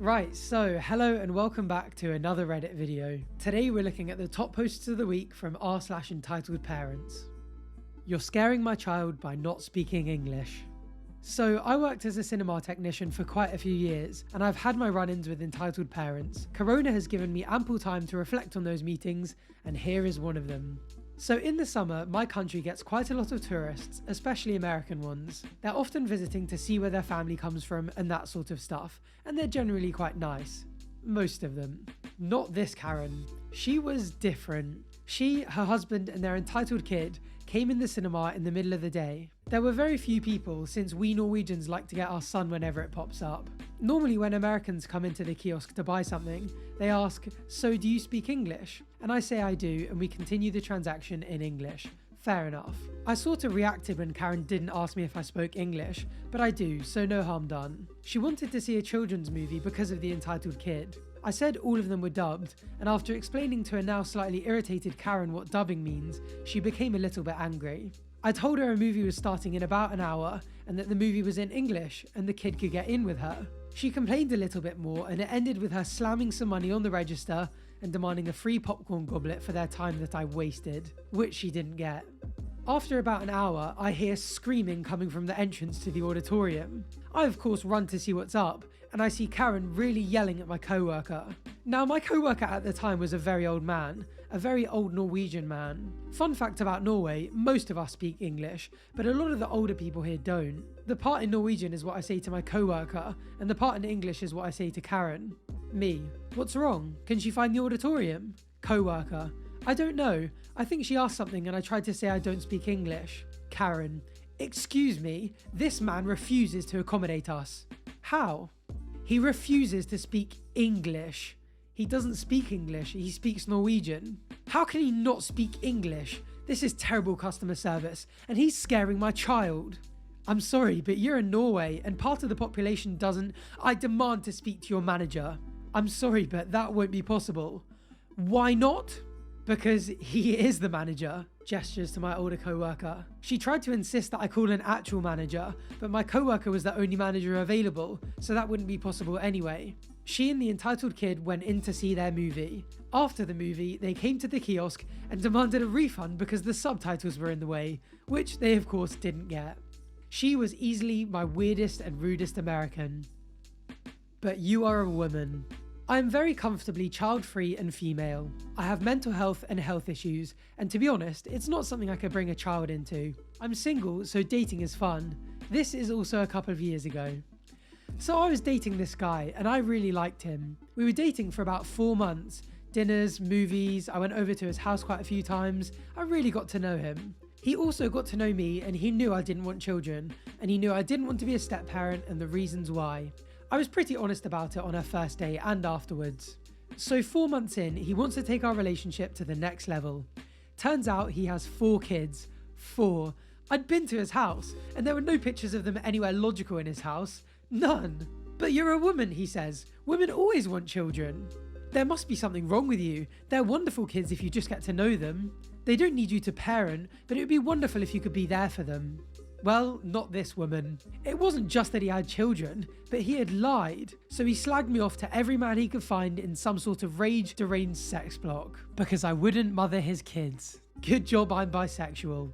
Right, so hello and welcome back to another Reddit video. Today we're looking at the top posts of the week from r/EntitledParents. You're scaring my child by not speaking English. So I worked as a cinema technician for quite a few years, and I've had my run-ins with entitled parents. Corona has given me ample time to reflect on those meetings, and here is one of them. So in the summer, my country gets quite a lot of tourists, especially American ones. They're often visiting to see where their family comes from and that sort of stuff, and they're generally quite nice. Most of them. Not this Karen. She was different. She, her husband and their entitled kid came in the cinema in the middle of the day. There were very few people since we Norwegians like to get our sun whenever it pops up. Normally when Americans come into the kiosk to buy something, they ask, "So do you speak English?" And I say I do, and we continue the transaction in English. Fair enough. I sort of reacted when Karen didn't ask me if I spoke English, but I do, so no harm done. She wanted to see a children's movie because of the entitled kid. I said all of them were dubbed, and after explaining to a now slightly irritated Karen what dubbing means, she became a little bit angry. I told her a movie was starting in about an hour, and that the movie was in English, and the kid could get in with her. She complained a little bit more, and it ended with her slamming some money on the register and demanding a free popcorn goblet for their time that I wasted, which she didn't get. After about an hour, I hear screaming coming from the entrance to the auditorium. I of course run to see what's up, and I see Karen really yelling at my co-worker. Now my co-worker at the time was a very old man, a very old Norwegian man. Fun fact about Norway, most of us speak English, but a lot of the older people here don't. The part in Norwegian is what I say to my co-worker, and the part in English is what I say to Karen. Me. What's wrong? Can she find the auditorium? Co-worker. I don't know. I think she asked something and I tried to say I don't speak English. Karen. Excuse me, this man refuses to accommodate us. How? He refuses to speak English. He doesn't speak English, he speaks Norwegian. How can he not speak English? This is terrible customer service, and he's scaring my child. I'm sorry, but you're in Norway, and part of the population doesn't. I demand to speak to your manager. I'm sorry, but that won't be possible. Why not? Because he is the manager, gestures to my older co-worker. She tried to insist that I call an actual manager, but my co-worker was the only manager available, so that wouldn't be possible anyway. She and the entitled kid went in to see their movie. After the movie, they came to the kiosk and demanded a refund because the subtitles were in the way, which they of course didn't get. She was easily my weirdest and rudest American. But you are a woman. I am very comfortably child-free and female. I have mental health and health issues, and to be honest, it's not something I could bring a child into. I'm single, so dating is fun. This is also a couple of years ago. So I was dating this guy, and I really liked him. We were dating for about 4 months. Dinners, movies, I went over to his house quite a few times. I really got to know him. He also got to know me, and he knew I didn't want children, and he knew I didn't want to be a step-parent and the reasons why. I was pretty honest about it on our first date and afterwards. So 4 months in, he wants to take our relationship to the next level. Turns out he has 4 kids. 4. I'd been to his house, and there were no pictures of them anywhere logical in his house. None. But you're a woman, he says. Women always want children. There must be something wrong with you. They're wonderful kids if you just get to know them. They don't need you to parent, but it would be wonderful if you could be there for them. Well, not this woman. It wasn't just that he had children, but he had lied. So he slagged me off to every man he could find in some sort of rage-deranged sex block. Because I wouldn't mother his kids. Good job I'm bisexual.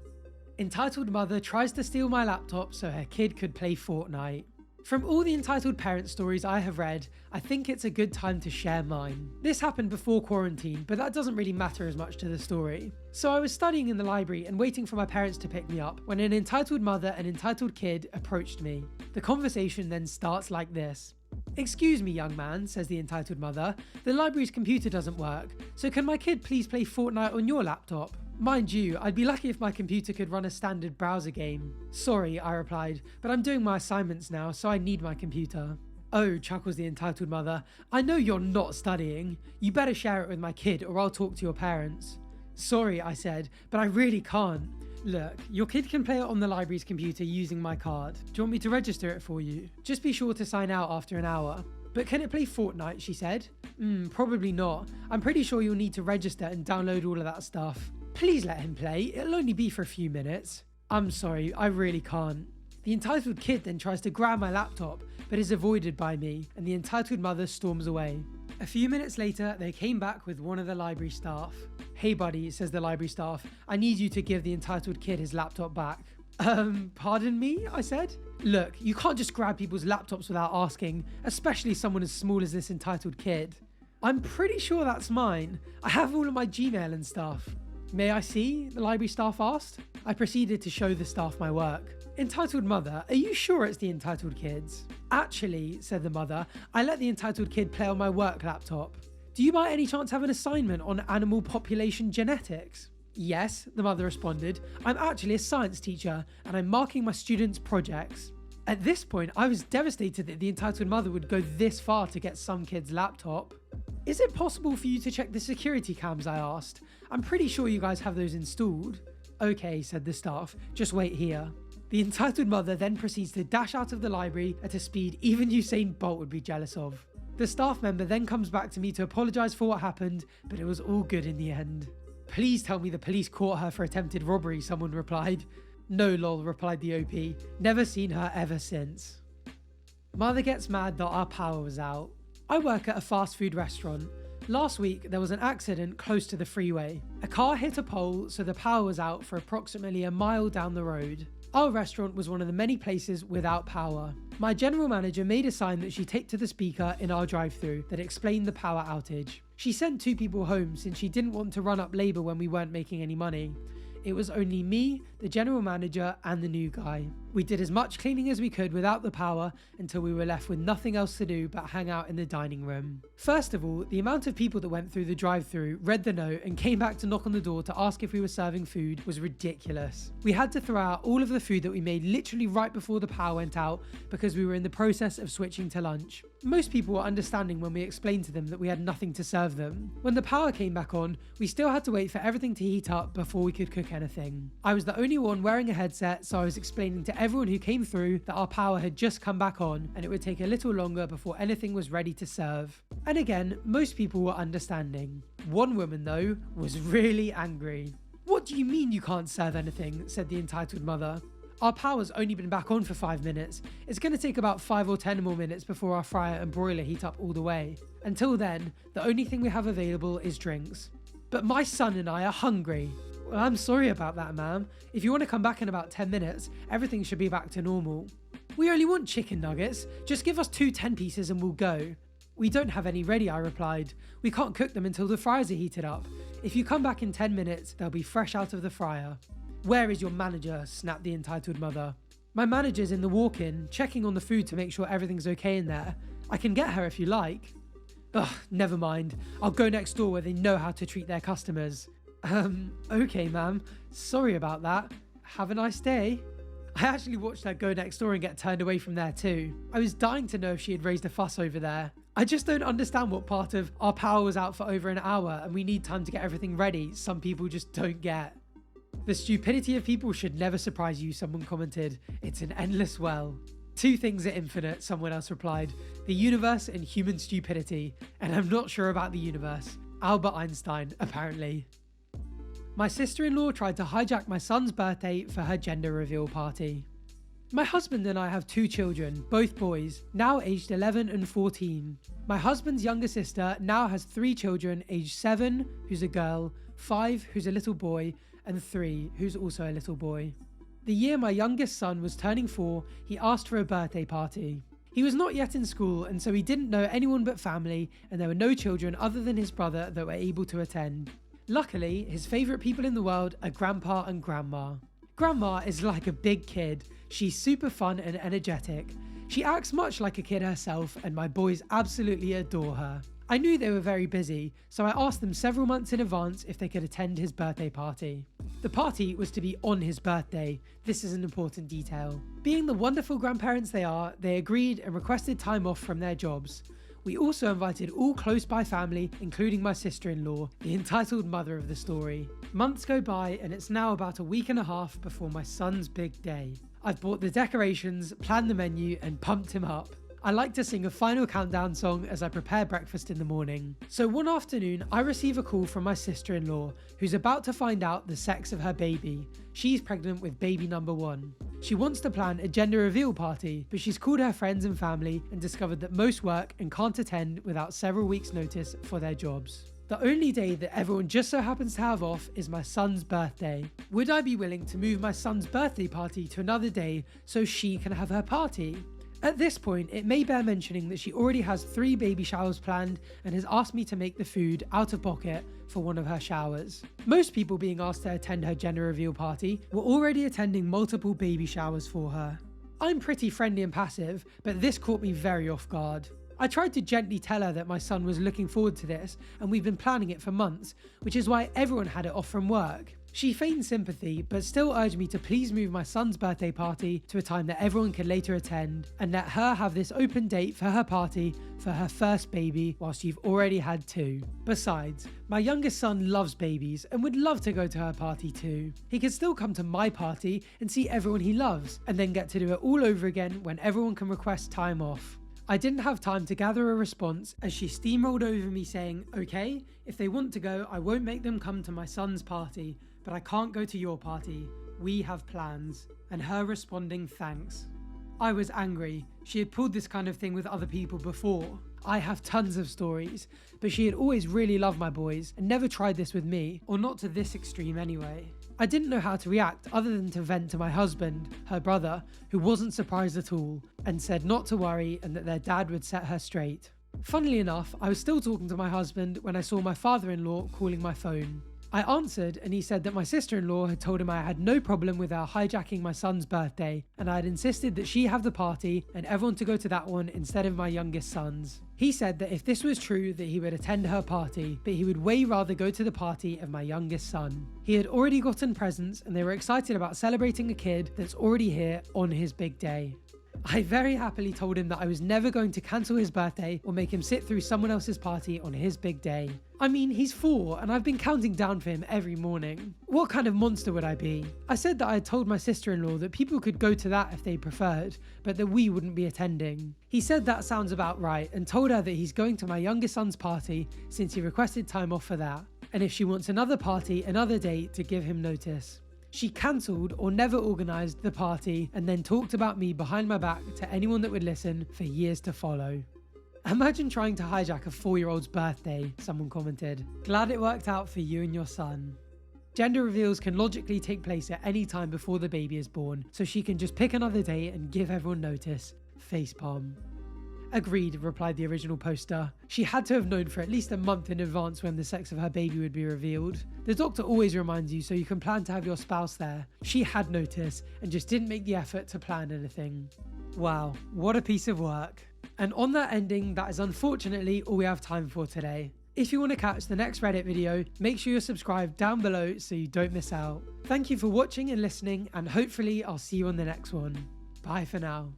Entitled mother tries to steal my laptop so her kid could play Fortnite. From all the entitled parent stories I have read, I think it's a good time to share mine. This happened before quarantine, but that doesn't really matter as much to the story. So I was studying in the library and waiting for my parents to pick me up when an entitled mother and entitled kid approached me. The conversation then starts like this. "Excuse me, young man," says the entitled mother, "the library's computer doesn't work, so can my kid please play Fortnite on your laptop?" Mind you, I'd be lucky if my computer could run a standard browser game. "Sorry," I replied, "but I'm doing my assignments now, so I need my computer." "Oh," chuckles the entitled mother, "I know you're not studying. You better share it with my kid or I'll talk to your parents." "Sorry," I said, "but I really can't. Look, your kid can play it on the library's computer using my card. Do you want me to register it for you? Just be sure to sign out after an hour." "But can it play Fortnite?" she said. Probably not. I'm pretty sure you'll need to register and download all of that stuff." "Please let him play. It'll only be for a few minutes." "I'm sorry, I really can't." The The entitled kid then tries to grab my laptop, but is avoided by me, and the entitled mother storms away. A few minutes later, they came back with one of the library staff. "Hey buddy," says the library staff, "I need you to give the entitled kid his laptop back." Pardon me, I said. "Look, you can't just grab people's laptops without asking, especially someone as small as this entitled kid." "I'm pretty sure that's mine. I have all of my Gmail and stuff." "May I see?" the library staff asked. I proceeded to show the staff my work. "Entitled mother, are you sure it's the entitled kid's?" "Actually," said the mother, "I let the entitled kid play on my work laptop." "Do you by any chance have an assignment on animal population genetics?" "Yes," the mother responded. "I'm actually a science teacher and I'm marking my students' projects." At this point, I was devastated that the entitled mother would go this far to get some kid's laptop. "Is it possible for you to check the security cams?" I asked. "I'm pretty sure you guys have those installed." "Okay," said the staff, "just wait here." The entitled mother then proceeds to dash out of the library at a speed even Usain Bolt would be jealous of. The staff member then comes back to me to apologise for what happened, but it was all good in the end. "Please tell me the police caught her for attempted robbery," someone replied. "No lol," replied the OP. "Never seen her ever since." Mother gets mad that our power was out. I work at a fast food restaurant. Last week there was an accident close to the freeway. A car hit a pole, so the power was out for approximately a mile down the road. Our restaurant was one of the many places without power. My general manager made a sign that she taped to the speaker in our drive-thru that explained the power outage. She sent 2 people home since she didn't want to run up labour when we weren't making any money. It was only me, the general manager, and the new guy. We did as much cleaning as we could without the power until we were left with nothing else to do but hang out in the dining room. First of all, the amount of people that went through the drive-thru, read the note, and came back to knock on the door to ask if we were serving food was ridiculous. We had to throw out all of the food that we made literally right before the power went out because we were in the process of switching to lunch. Most people were understanding when we explained to them that we had nothing to serve them. When the power came back on, we still had to wait for everything to heat up before we could cook anything. I was the only one wearing a headset, so I was explaining to everyone who came through that our power had just come back on and it would take a little longer before anything was ready to serve. And again, most people were understanding. One woman though was really angry. "What do you mean you can't serve anything?" said the entitled mother. "Our power's only been back on for 5 minutes. It's going to take about 5 or 10 more minutes before our fryer and broiler heat up all the way. Until then, the only thing we have available is drinks." "But my son and I are hungry." "Well, I'm sorry about that, ma'am. If you want to come back in about 10 minutes, everything should be back to normal." "We only want chicken nuggets. Just give us 2 10 pieces and we'll go." "We don't have any ready," I replied. "We can't cook them until the fryers are heated up. If you come back in 10 minutes, they'll be fresh out of the fryer." "Where is your manager?" snapped the entitled mother. "My manager's in the walk-in, checking on the food to make sure everything's okay in there. I can get her if you like." "Ugh, never mind. I'll go next door where they know how to treat their customers." Okay ma'am. Sorry about that. Have a nice day." I actually watched her go next door and get turned away from there too. I was dying to know if she had raised a fuss over there. I just don't understand what part of our power was out for over an hour and we need time to get everything ready some people just don't get. "The stupidity of people should never surprise you," someone commented. "It's an endless well." "Two things are infinite," someone else replied. "The universe and human stupidity. And I'm not sure about the universe. Albert Einstein, apparently." My sister-in-law tried to hijack my son's birthday for her gender reveal party. My husband and I have 2 children, both boys, now aged 11 and 14. My husband's younger sister now has 3 children aged 7, who's a girl, 5, who's a little boy, and 3, who's also a little boy. The year my youngest son was turning 4, he asked for a birthday party. He was not yet in school, and so he didn't know anyone but family, and there were no children other than his brother that were able to attend. Luckily, his favourite people in the world are Grandpa and Grandma. Grandma is like a big kid. She's super fun and energetic. She acts much like a kid herself, and my boys absolutely adore her. I knew they were very busy, so I asked them several months in advance if they could attend his birthday party. The party was to be on his birthday. This is an important detail. Being the wonderful grandparents they are, they agreed and requested time off from their jobs. We also invited all close by family, including my sister-in-law, the entitled mother of the story. Months go by and it's now about a week and a half before my son's big day. I've bought the decorations, planned the menu, and pumped him up. I like to sing a final countdown song as I prepare breakfast in the morning. So one afternoon, I receive a call from my sister-in-law, who's about to find out the sex of her baby. She's pregnant with baby number 1. She wants to plan a gender reveal party, but she's called her friends and family and discovered that most work and can't attend without several weeks' notice for their jobs. The only day that everyone just so happens to have off is my son's birthday. Would I be willing to move my son's birthday party to another day so she can have her party? At this point, it may bear mentioning that she already has 3 baby showers planned and has asked me to make the food out of pocket for one of her showers. Most people being asked to attend her gender reveal party were already attending multiple baby showers for her. I'm pretty friendly and passive, but this caught me very off guard. I tried to gently tell her that my son was looking forward to this and we've been planning it for months, which is why everyone had it off from work. She feigned sympathy, but still urged me to please move my son's birthday party to a time that everyone could later attend and let her have this open date for her party for her first baby whilst you've already had 2. Besides, my youngest son loves babies and would love to go to her party too. He could still come to my party and see everyone he loves and then get to do it all over again when everyone can request time off. I didn't have time to gather a response as she steamrolled over me saying, "Okay, if they want to go, I won't make them come to my son's party, but I can't go to your party. We have plans." And her responding, "Thanks." I was angry. She had pulled this kind of thing with other people before. I have tons of stories, but she had always really loved my boys and never tried this with me, or not to this extreme anyway. I didn't know how to react other than to vent to my husband, her brother, who wasn't surprised at all, and said not to worry and that their dad would set her straight. Funnily enough, I was still talking to my husband when I saw my father-in-law calling my phone. I answered and he said that my sister-in-law had told him I had no problem with her hijacking my son's birthday and I had insisted that she have the party and everyone to go to that one instead of my youngest son's. He said that if this was true that he would attend her party, but he would way rather go to the party of my youngest son. He had already gotten presents and they were excited about celebrating a kid that's already here on his big day. I very happily told him that I was never going to cancel his birthday or make him sit through someone else's party on his big day. I mean, he's 4 and I've been counting down for him every morning. What kind of monster would I be? I said that I had told my sister-in-law that people could go to that if they preferred, but that we wouldn't be attending. He said that sounds about right and told her that he's going to my youngest son's party since he requested time off for that, and if she wants another party another day to give him notice. She cancelled or never organised the party and then talked about me behind my back to anyone that would listen for years to follow. Imagine trying to hijack a 4-year-old's birthday, someone commented. Glad it worked out for you and your son. Gender reveals can logically take place at any time before the baby is born, so she can just pick another day and give everyone notice. Facepalm. Agreed, replied the original poster. She had to have known for at least a month in advance when the sex of her baby would be revealed. The doctor always reminds you so you can plan to have your spouse there. She had notice and just didn't make the effort to plan anything. Wow, what a piece of work. And on that ending, that is unfortunately all we have time for today. If you want to catch the next Reddit video, make sure you're subscribed down below so you don't miss out. Thank you for watching and listening, and hopefully I'll see you on the next one. Bye for now.